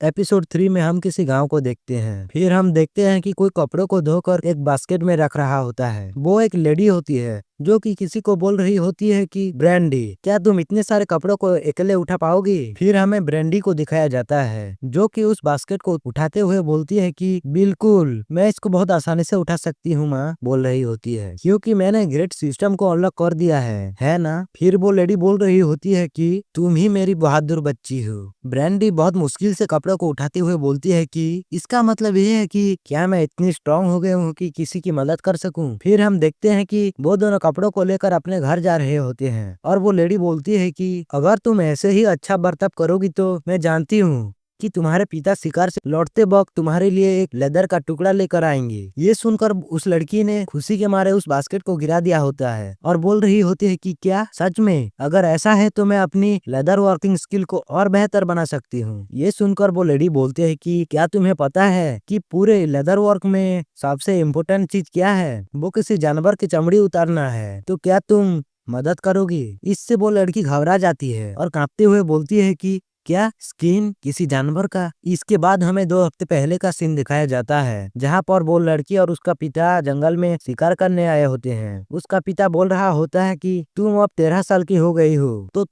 Episode 3 में हम किसी गांव को देखते हैं। फिर हम देखते हैं कि कोई कपड़ों को धोकर एक बास्केट में रख रहा होता है। वो एक लेडी होती है जो कि किसी को बोल रही होती है कि ब्रांडी, क्या तुम इतने सारे कपड़ों को अकेले उठा पाओगी? फिर हमें ब्रांडी को दिखाया जाता है जो कि उस बास्केट को उठाते हुए बोलती है कि बिल्कुल, मैं इसको बहुत आसानी से उठा सकती हूँ माँ, बोल रही होती है, क्योंकि मैंने ग्रेट सिस्टम को अनलॉक कर दिया है ना? फिर वो लेडी बोल रही होती है कि तुम ही मेरी बहादुर बच्ची हो। ब्रांडी बहुत मुश्किल से कपड़ों को उठाते हुए बोलती है कि इसका मतलब ये है कि क्या मैं इतनी स्ट्रांग हो गई हूँ कि किसी की मदद कर सकूं? फिर हम देखते हैं कि वो दोनों कपड़ों को लेकर अपने घर जा रहे होते हैं और वो लेडी बोलती है कि अगर तुम ऐसे ही अच्छा बर्ताव करोगी तो मैं जानती हूँ कि तुम्हारे पिता शिकार से लौटते वक्त तुम्हारे लिए एक लेदर का टुकड़ा लेकर आएंगे। ये सुनकर उस लड़की ने खुशी के मारे उस बास्केट को गिरा दिया होता है और बोल रही होती है कि क्या सच में? अगर ऐसा है तो मैं अपनी लेदर वर्किंग स्किल को और बेहतर बना सकती हूँ। ये सुनकर वो लेडी बोलते है कि क्या तुम्हें पता है कि पूरे लेदर वर्क में सबसे इम्पोर्टेंट चीज क्या है? वो किसी जानवर की चमड़ी उतारना है। तो क्या तुम मदद करोगी? इससे वो लड़की घबरा जाती है और कांपते हुए बोलती है कि क्या स्किन किसी जानवर का? इसके बाद हमें 2 हफ्ते पहले का सीन दिखाया जाता है जहां पर वो लड़की और उसका पिता जंगल में शिकार करने आए होते हैं। उसका पिता बोल रहा होता है कि तुम अब 13 साल की हो गई हो, तो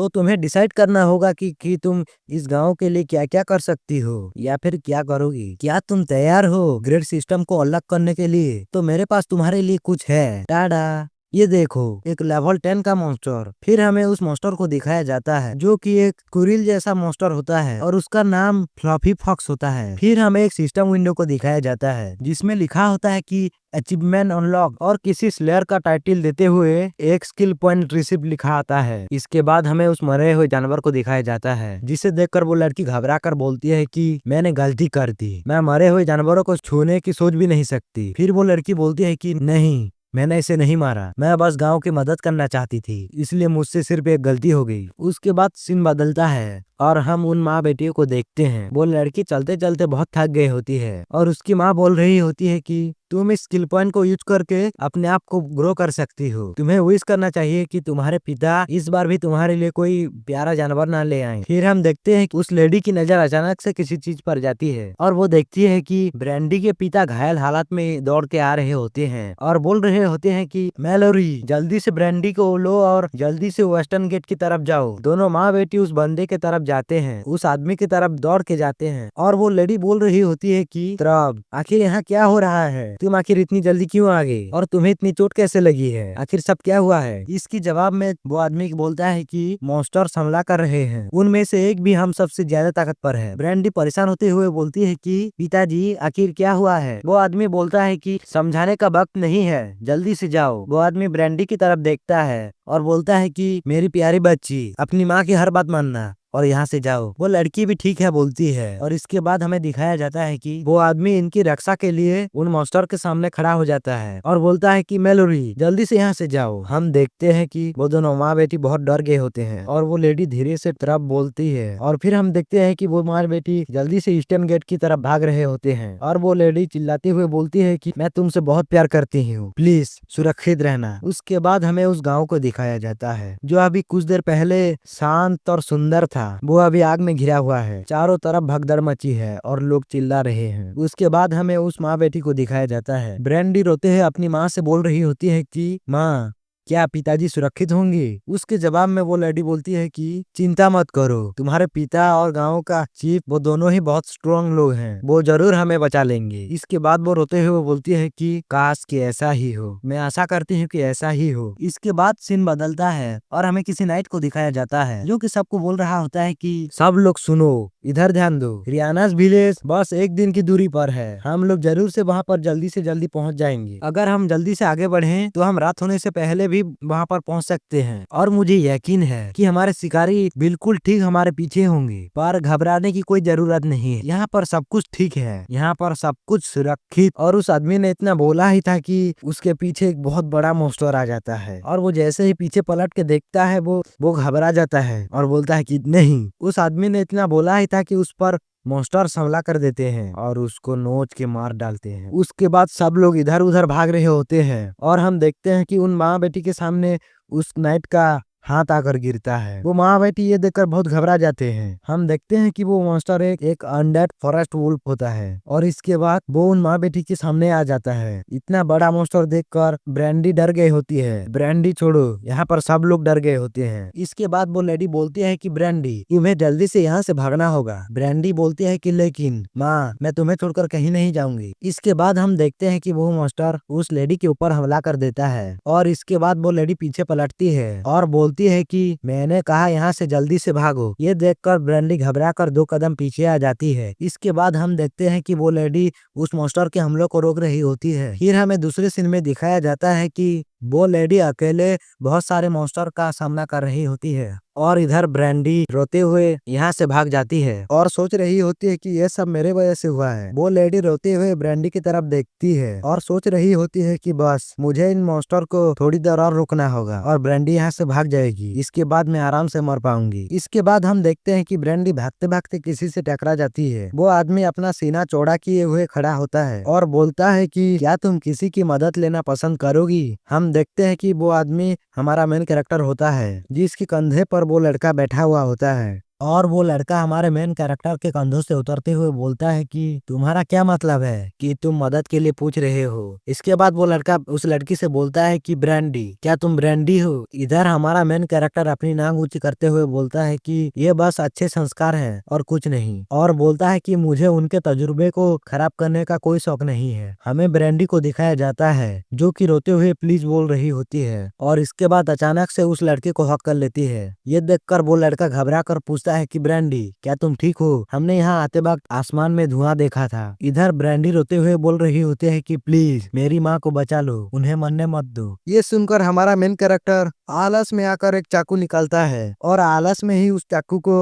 तुम्हें डिसाइड करना होगा कि तुम इस गांव के लिए क्या क्या कर सकती हो या फिर क्या करोगी। क्या तुम तैयार हो ग्रेड सिस्टम को अलग करने के लिए? तो मेरे पास तुम्हारे लिए कुछ है। टाडा, ये देखो, एक लेवल 10 का मॉन्स्टर। फिर हमें उस मॉन्स्टर को दिखाया जाता है जो कि एक कुरिल जैसा मॉन्स्टर होता है और उसका नाम फ्लफी फॉक्स होता है। फिर हमें एक सिस्टम विंडो को दिखाया जाता है जिसमें लिखा होता है कि अचीवमेंट अनलॉक और किसी स्लेयर का टाइटल देते हुए एक स्किल पॉइंट रिसीव लिखा आता है। इसके बाद हमें उस मरे हुए जानवर को दिखाया जाता है जिसे देखकर वो लड़की घबरा कर बोलती है कि मैंने गलती कर दी, मैं मरे हुए जानवरों को छूने की सोच भी नहीं सकती। फिर वो लड़की बोलती है कि नहीं, मैंने इसे नहीं मारा, मैं बस गांव की मदद करना चाहती थी, इसलिए मुझसे सिर्फ एक गलती हो गई। उसके बाद सीन बदलता है और हम उन माँ बेटियों को देखते हैं। वो लड़की चलते चलते बहुत थक गई होती है और उसकी माँ बोल रही होती है कि तुम इस स्किल पॉइंट को यूज करके अपने आप को ग्रो कर सकती हो। तुम्हें विश करना चाहिए कि तुम्हारे पिता इस बार भी तुम्हारे लिए कोई प्यारा जानवर ना ले आए। फिर हम देखते हैं कि उस लेडी की नजर अचानक से किसी चीज पर जाती है और वो देखती है कि ब्रांडी के पिता घायल हालत में दौड़ के आ रहे होते हैं और बोल रहे होते हैं कि मैलोरी, जल्दी से ब्रांडी को लो और जल्दी से वेस्टर्न गेट की तरफ जाओ। दोनों माँ बेटी उस बंदे के तरफ जाते हैं, उस आदमी की तरफ दौड़ के जाते हैं और वो लेडी बोल रही होती है कि त्रब, आखिर यहाँ क्या हो रहा है? तुम आखिर इतनी जल्दी क्यों आ गई और तुम्हें इतनी चोट कैसे लगी है? आखिर सब क्या हुआ है? इसकी जवाब में वो आदमी बोलता है कि मॉन्स्टर्स हमला कर रहे हैं, उनमें से एक भी हम सबसे ज्यादा ताकतवर है। ब्रांडी परेशान होते हुए बोलती है कि पिताजी, आखिर क्या हुआ है? वो आदमी बोलता है कि समझाने का वक्त नहीं है, जल्दी से जाओ। वो आदमी ब्रांडी की तरफ देखता है और बोलता है कि मेरी प्यारी बच्ची, अपनी माँ की हर बात मानना और यहाँ से जाओ। वो लड़की भी ठीक है बोलती है और इसके बाद हमें दिखाया जाता है कि वो आदमी इनकी रक्षा के लिए उन मॉन्स्टर के सामने खड़ा हो जाता है और बोलता है कि मेलोरी, जल्दी से यहाँ से जाओ। हम देखते हैं कि वो दोनों माँ बेटी बहुत डर गए होते हैं और वो लेडी धीरे से तरफ बोलती है और फिर हम देखते हैं कि वो माँ बेटी जल्दी से ईस्टर्न गेट की तरफ भाग रहे होते हैं और वो लेडी चिल्लाते हुए बोलती है कि मैं तुमसे बहुत प्यार करती हूँ, प्लीज सुरक्षित रहना। उसके बाद हमें उस गाँव को दिखाया जाता है जो अभी कुछ देर पहले शांत और सुंदर था, वो अभी आग में घिरा हुआ है। चारों तरफ भगदड़ मची है और लोग चिल्ला रहे हैं। उसके बाद हमें उस माँ बेटी को दिखाया जाता है। ब्रांडी रोते हुए अपनी माँ से बोल रही होती है कि माँ, क्या पिताजी सुरक्षित होंगे? उसके जवाब में वो लेडी बोलती है कि चिंता मत करो, तुम्हारे पिता और गांव का चीफ वो दोनों ही बहुत स्ट्रॉन्ग लोग हैं, वो जरूर हमें बचा लेंगे। इसके बाद वो रोते हुए बोलती है कि काश कि ऐसा ही हो, मैं आशा करती हूँ कि ऐसा ही हो। इसके बाद सीन बदलता है और हमें किसी नाइट को दिखाया जाता है जो कि सबको बोल रहा होता है कि सब लोग सुनो, इधर ध्यान दो, रियानास विलेज बस 1 दिन की दूरी पर है, हम लोग जरूर से वहाँ पर जल्दी से जल्दी पहुँच जाएंगे। अगर हम जल्दी से आगे बढ़े तो हम रात होने से पहले भी वहाँ पर पहुँच सकते हैं और मुझे यकीन है कि हमारे शिकारी बिल्कुल ठीक हमारे पीछे होंगे। पर घबराने की कोई जरूरत नहीं है, यहाँ पर सब कुछ ठीक है, यहाँ पर सब कुछ सुरक्षित। और उस आदमी ने इतना बोला ही था कि उसके पीछे एक बहुत बड़ा मॉन्स्टर आ जाता है और वो जैसे ही पीछे पलट के देखता है वो घबरा जाता है और बोलता है कि नहीं। उस आदमी ने इतना बोला ही था कि उस पर मॉन्स्टर्स हमला कर देते हैं और उसको नोच के मार डालते हैं। उसके बाद सब लोग इधर उधर भाग रहे होते हैं और हम देखते हैं कि उन माँ बेटी के सामने उस नाइट का हाथ आकर गिरता है। वो माँ बेटी ये देखकर बहुत घबरा जाते हैं। हम देखते हैं कि वो मॉन्स्टर एक अनडेड फॉरेस्ट वुल्फ होता है और इसके बाद वो उन माँ बेटी के सामने आ जाता है। इतना बड़ा मॉन्स्टर देखकर ब्रैंडी डर गई होती है। ब्रैंडी छोड़ो, यहाँ पर सब लोग डर गए होते हैं। इसके बाद वो लेडी बोलती है कि ब्रैंडी तुम्हें जल्दी से यहाँ से भागना होगा। ब्रैंडी बोलती है कि लेकिन माँ मैं तुम्हें छोड़कर कहीं नहीं जाऊंगी। इसके बाद हम देखते हैं कि वो मॉन्स्टर उस लेडी के ऊपर हमला कर देता है और इसके बाद वो लेडी पीछे पलटती है और बोलती है कि मैंने कहा यहाँ से जल्दी से भागो। ये देखकर ब्रैंडी घबरा कर 2 कदम पीछे आ जाती है। इसके बाद हम देखते हैं कि वो लेडी उस मॉन्स्टर के हमलों को रोक रही होती है। फिर हमें दूसरे सीन में दिखाया जाता है कि वो लेडी अकेले बहुत सारे मॉन्स्टर का सामना कर रही होती है और इधर ब्रैंडी रोते हुए यहाँ से भाग जाती है और सोच रही होती है कि ये सब मेरे वजह से हुआ है। वो लेडी रोते हुए ब्रैंडी की तरफ देखती है और सोच रही होती है कि बस मुझे इन मॉन्स्टर को थोड़ी देर और रोकना होगा और ब्रैंडी यहाँ से भाग जाएगी। इसके बाद मैं आराम से मर पाऊंगी। इसके बाद हम देखते हैं कि ब्रैंडी भागते भागते किसी से टकरा जाती है। वो आदमी अपना सीना चौड़ा किए हुए खड़ा होता है और बोलता है कि क्या तुम किसी की मदद लेना पसंद करोगी। हम देखते हैं कि वो आदमी हमारा मेन कैरेक्टर होता है जिसके कंधे पर वो लड़का बैठा हुआ होता है और वो लड़का हमारे मेन कैरेक्टर के कंधों से उतरते हुए बोलता है कि तुम्हारा क्या मतलब है कि तुम मदद के लिए पूछ रहे हो। इसके बाद वो लड़का उस लड़की से बोलता है कि ब्रैंडी क्या तुम ब्रैंडी हो। इधर हमारा मेन कैरेक्टर अपनी नाक ऊंची करते हुए बोलता है कि ये बस अच्छे संस्कार हैं और कुछ नहीं, और बोलता है कि मुझे उनके तजुर्बे को खराब करने का कोई शौक नहीं है। हमें ब्रैंडी को दिखाया जाता है जो कि रोते हुए प्लीज बोल रही होती है और इसके बाद अचानक से उस लड़के को हक कर लेती है। ये देखकर वो लड़का घबरा कर पूछता है कि ब्रैंडी क्या तुम ठीक हो, हमने यहाँ आते वक्त आसमान में धुआं देखा था। इधर ब्रैंडी रोते हुए बोल रही होती है कि प्लीज मेरी माँ को बचा लो, उन्हें मरने मत दो। ये सुनकर हमारा मेन कैरेक्टर आलस में आकर एक चाकू निकालता है और आलस में ही उस चाकू को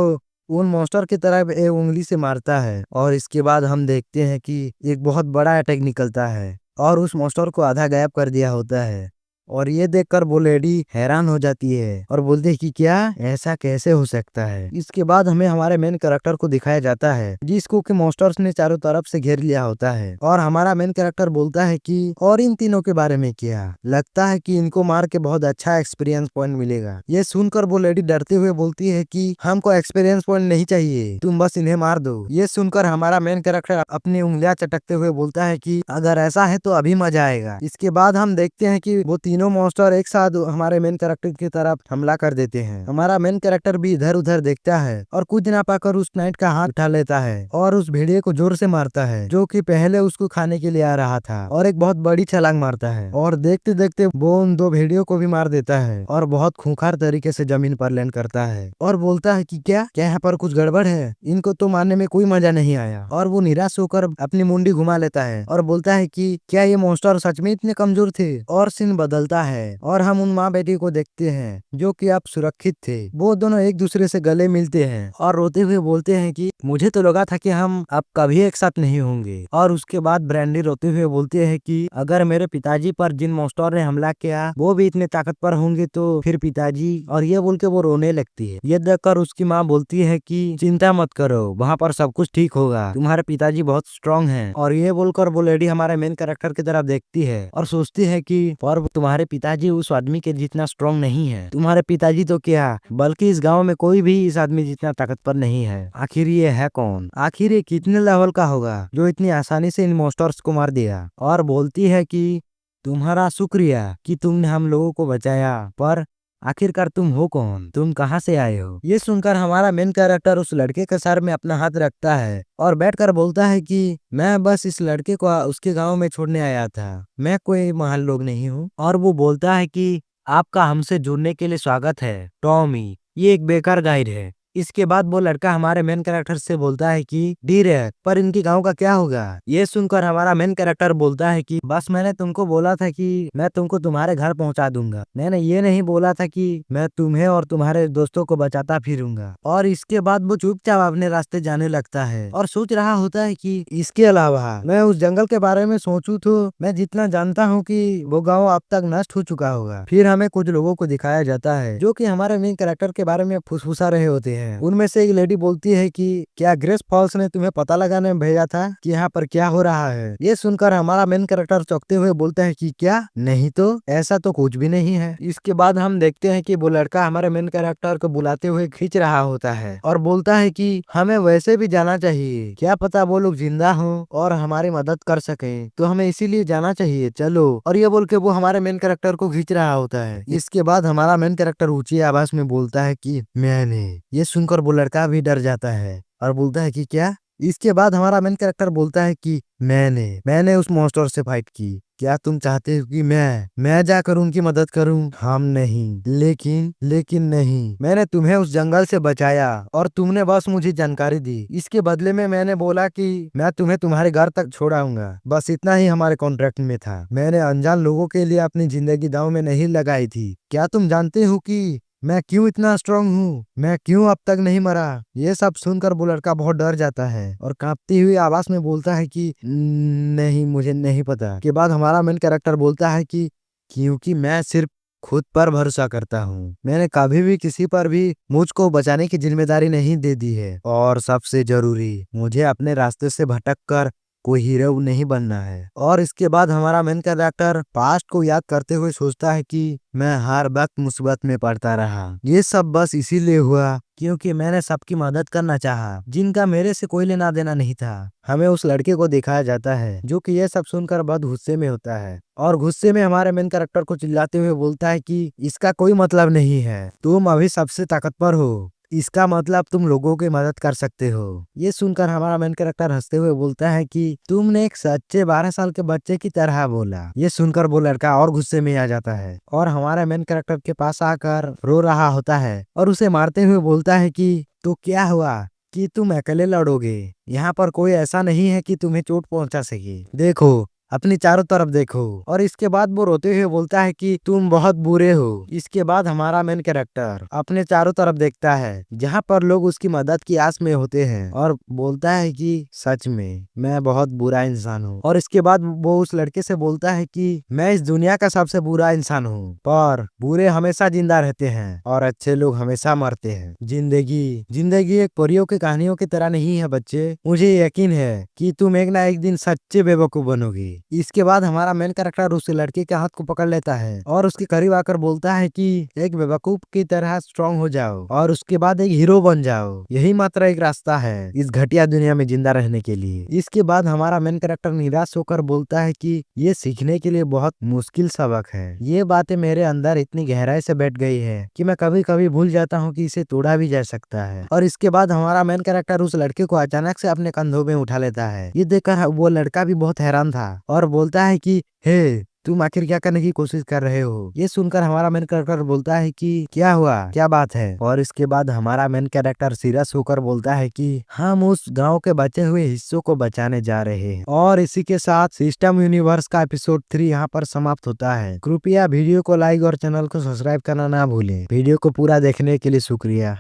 उन मॉन्स्टर की तरफ एक उंगली से मारता है और इसके बाद हम देखते हैं कि एक बहुत बड़ा अटैक निकलता है और उस मॉन्स्टर को आधा गायब कर दिया होता है। और ये देखकर वो लेडी हैरान हो जाती है और बोलती है कि क्या ऐसा कैसे हो सकता है। इसके बाद हमें हमारे मेन कैरेक्टर को दिखाया जाता है जिसको कि मॉन्स्टर्स ने चारों तरफ से घेर लिया होता है और हमारा मेन कैरेक्टर बोलता है कि और इन तीनों के बारे में क्या, लगता है कि इनको मार के बहुत अच्छा एक्सपीरियंस पॉइंट मिलेगा। ये सुनकर वो लेडी डरते हुए बोलती है कि हमको एक्सपीरियंस पॉइंट नहीं चाहिए, तुम बस इन्हें मार दो। ये सुनकर हमारा मेन कैरेक्टर अपनी उंगलियां चटकते हुए बोलता है कि अगर ऐसा है तो अभी मजा आएगा। इसके बाद हम देखते हैं कि वो तीनों मॉन्स्टर एक साथ हमारे मेन कैरेक्टर की तरफ हमला कर देते हैं। हमारा मेन कैरेक्टर भी इधर उधर देखता है और कुछ ना पाकर उस नाइट का हाथ उठा लेता है और उस भेड़िए को जोर से मारता है जो कि पहले उसको खाने के लिए आ रहा था और एक बहुत बड़ी छलांग मारता है और देखते देखते वो उन 2 भेड़ियों को भी मार देता है और बहुत खूंखार तरीके से जमीन पर लैंड करता है और बोलता है कि क्या यहाँ पर कुछ गड़बड़ है, इनको तो मारने में कोई मजा नहीं आया। और वो निराश होकर अपनी मुंडी घुमा लेता है और बोलता है कि क्या ये मॉन्स्टर सच में इतने कमजोर थे। और सीन बदलता है और हम उन माँ बेटी को देखते हैं जो कि अब सुरक्षित थे। वो दोनों एक दूसरे से गले मिलते हैं और रोते हुए बोलते हैं कि मुझे तो लगा था कि हम अब कभी एक साथ नहीं होंगे। और उसके बाद ब्रैंडी रोते हुए बोलते हैं कि अगर मेरे पिताजी पर जिन मॉन्स्टर ने हमला किया वो भी इतने ताकतवर होंगे तो फिर पिताजी, और ये बोल के वो रोने लगती है। ये देखकर उसकी माँ बोलती है कि चिंता मत करो, वहाँ पर सब कुछ ठीक होगा, तुम्हारे पिताजी बहुत स्ट्रॉन्ग हैं। और ये बोलकर वो लेडी हमारे मेन कैरेक्टर की तरफ देखती है और सोचती है कि पर तुम्हारे पिताजी उस आदमी के जितना स्ट्रॉन्ग नहीं है, तुम्हारे पिताजी तो क्या बल्कि इस गांव में कोई भी इस आदमी जितना ताकतवर नहीं है। आखिर ये है कौन, आखिर ये कितने लेवल का होगा जो इतनी आसानी से इन मॉन्स्टर्स को मार दिया। और बोलती है कि तुम्हारा शुक्रिया कि तुमने हम लोगों को बचाया, पर आखिरकार तुम हो कौन, तुम कहाँ से आए हो। ये सुनकर हमारा मेन कैरेक्टर उस लड़के के सर में अपना हाथ रखता है और बैठकर बोलता है कि मैं बस इस लड़के को उसके गांव में छोड़ने आया था, मैं कोई महान लोग नहीं हूँ। और वो बोलता है कि आपका हमसे जुड़ने के लिए स्वागत है टॉमी, ये एक बेकार गाइड है। इसके बाद वो लड़का हमारे मेन कैरेक्टर से बोलता है कि डीरेक, पर इनके गांव का क्या होगा। ये सुनकर हमारा मेन कैरेक्टर बोलता है कि बस मैंने तुमको बोला था कि मैं तुमको तुम्हारे घर पहुंचा दूंगा, मैंने ये नहीं बोला था कि मैं तुम्हें और तुम्हारे दोस्तों को बचाता फिरूंगा। और इसके बाद वो चुपचाप अपने रास्ते जाने लगता है और सोच रहा होता है कि इसके अलावा मैं उस जंगल के बारे में सोचूं तो मैं जितना जानता हूँ कि वो गाँव अब तक नष्ट हो चुका होगा। फिर हमें कुछ लोगों को दिखाया जाता है जो कि हमारे मेन कैरेक्टर के बारे में फुसफुसा रहे होते हैं हैं। उनमें से एक लेडी बोलती है कि क्या ग्रेस फॉल्स ने तुम्हें पता लगाने भेजा था कि यहाँ पर क्या हो रहा है? ये सुनकर हमारा मेन कैरेक्टर चौंकते हुए बोलता है कि क्या? नहीं तो, ऐसा तो कुछ भी नहीं है। इसके बाद हम देखते हैं कि वो लड़का हमारे मेन कैरेक्टर को बुलाते हुए खींच रहा होता है और बोलता है कि हमें वैसे भी जाना चाहिए, क्या पता वो लोग जिंदा हो और हमारी मदद कर सके, तो हमें इसीलिए जाना चाहिए, चलो। और ये बोल के वो हमारे मेन कैरेक्टर को खींच रहा होता है। इसके बाद हमारा मेन कैरेक्टर ऊंची आवाज में बोलता है कि मैंने। ये सुनकर वो लड़का भी डर जाता है और बोलता है कि क्या? इसके बाद हमारा मेन कैरेक्टर बोलता है कि मैंने उस मॉन्स्टर से फाइट की। क्या तुम चाहते हो कि मैं जाकर उनकी मदद करूं? हम नहीं, लेकिन नहीं, मैंने तुम्हें उस जंगल से बचाया और तुमने बस मुझे जानकारी दी। इसके बदले में मैंने बोला कि मैं तुम्हें तुम्हारे घर तक छोड़ाऊंगा। बस इतना ही हमारे कॉन्ट्रैक्ट में था। मैंने अनजान लोगों के लिए अपनी जिंदगी दांव में नहीं लगाई थी। क्या तुम जानते हो कि मैं क्यों इतना स्ट्रांग हूँ? मैं क्यों अब तक नहीं मरा? ये सब सुनकर वो लड़का बहुत डर जाता है और कांपती हुई आवाज में बोलता है कि नहीं, मुझे नहीं पता। के बाद हमारा मेन कैरेक्टर बोलता है कि क्योंकि मैं सिर्फ खुद पर भरोसा करता हूँ। मैंने कभी भी किसी पर भी मुझको बचाने की जिम्मेदारी नहीं दे दी है। और सबसे जरूरी, मुझे अपने रास्ते से भटक कर कोई हीरो नहीं बनना है। और इसके बाद हमारा मेन कैरेक्टर पास्ट को याद करते हुए सोचता है कि मैं हर वक्त मुसीबत में पड़ता रहा। ये सब बस इसीलिए हुआ क्योंकि मैंने सबकी मदद करना चाहा, जिनका मेरे से कोई लेना देना नहीं था। हमें उस लड़के को दिखाया जाता है जो कि ये सब सुनकर बहुत गुस्से में होता है और गुस्से में हमारे मेन कैरेक्टर को चिल्लाते हुए बोलता है कि इसका कोई मतलब नहीं है, तुम अभी सबसे ताकतवर हो, इसका मतलब तुम लोगों की मदद कर सकते हो। ये सुनकर हमारा मेन कैरेक्टर हंसते हुए बोलता है कि तुमने एक सच्चे 12 साल के बच्चे की तरह बोला। ये सुनकर वो लड़का और गुस्से में आ जाता है और हमारे मेन कैरेक्टर के पास आकर रो रहा होता है और उसे मारते हुए बोलता है कि तो क्या हुआ कि तुम अकेले लड़ोगे? यहाँ पर कोई ऐसा नहीं है कि तुम्हें चोट पहुंचा सके। देखो, अपनी चारों तरफ देखो। और इसके बाद वो रोते हुए बोलता है कि तुम बहुत बुरे हो। इसके बाद हमारा मेन कैरेक्टर अपने चारों तरफ देखता है जहाँ पर लोग उसकी मदद की आस में होते हैं और बोलता है कि सच में मैं बहुत बुरा इंसान हूँ। और इसके बाद वो उस लड़के से बोलता है कि मैं इस दुनिया का सबसे बुरा इंसान हूँ, पर बुरे हमेशा जिंदा रहते हैं और अच्छे लोग हमेशा मरते हैं। जिंदगी एक परियों की कहानियों की तरह नहीं है बच्चे। मुझे यकीन है कि तुम एक ना एक दिन सच्चे बेवकूफ बनोगे। इसके बाद हमारा मेन कैरेक्टर उस लड़के के हाथ को पकड़ लेता है और उसके करीब आकर बोलता है कि एक बेवकूफ की तरह स्ट्रांग हो जाओ और उसके बाद एक हीरो बन जाओ। यही मात्र एक रास्ता है इस घटिया दुनिया में जिंदा रहने के लिए। इसके बाद हमारा मेन कैरेक्टर निराश होकर बोलता है कि ये सीखने के लिए बहुत मुश्किल सबक है। ये बातें मेरे अंदर इतनी गहराई से बैठ गई है कि मैं कभी कभी भूल जाता हूँ कि इसे तोड़ा भी जा सकता है। और इसके बाद हमारा मेन कैरेक्टर उस लड़के को अचानक से अपने कंधों में उठा लेता है। ये देखकर वो लड़का भी बहुत हैरान था और बोलता है कि हे, तुम आखिर क्या करने की कोशिश कर रहे हो? ये सुनकर हमारा मेन कैरेक्टर बोलता है कि क्या हुआ, क्या बात है? और इसके बाद हमारा मेन कैरेक्टर सीरियस होकर बोलता है कि हम उस गांव के बचे हुए हिस्सों को बचाने जा रहे हैं। और इसी के साथ सिस्टम यूनिवर्स का एपिसोड 3 यहाँ पर समाप्त होता है। कृपया वीडियो को लाइक और चैनल को सब्सक्राइब करना ना भूलें। वीडियो को पूरा देखने के लिए शुक्रिया।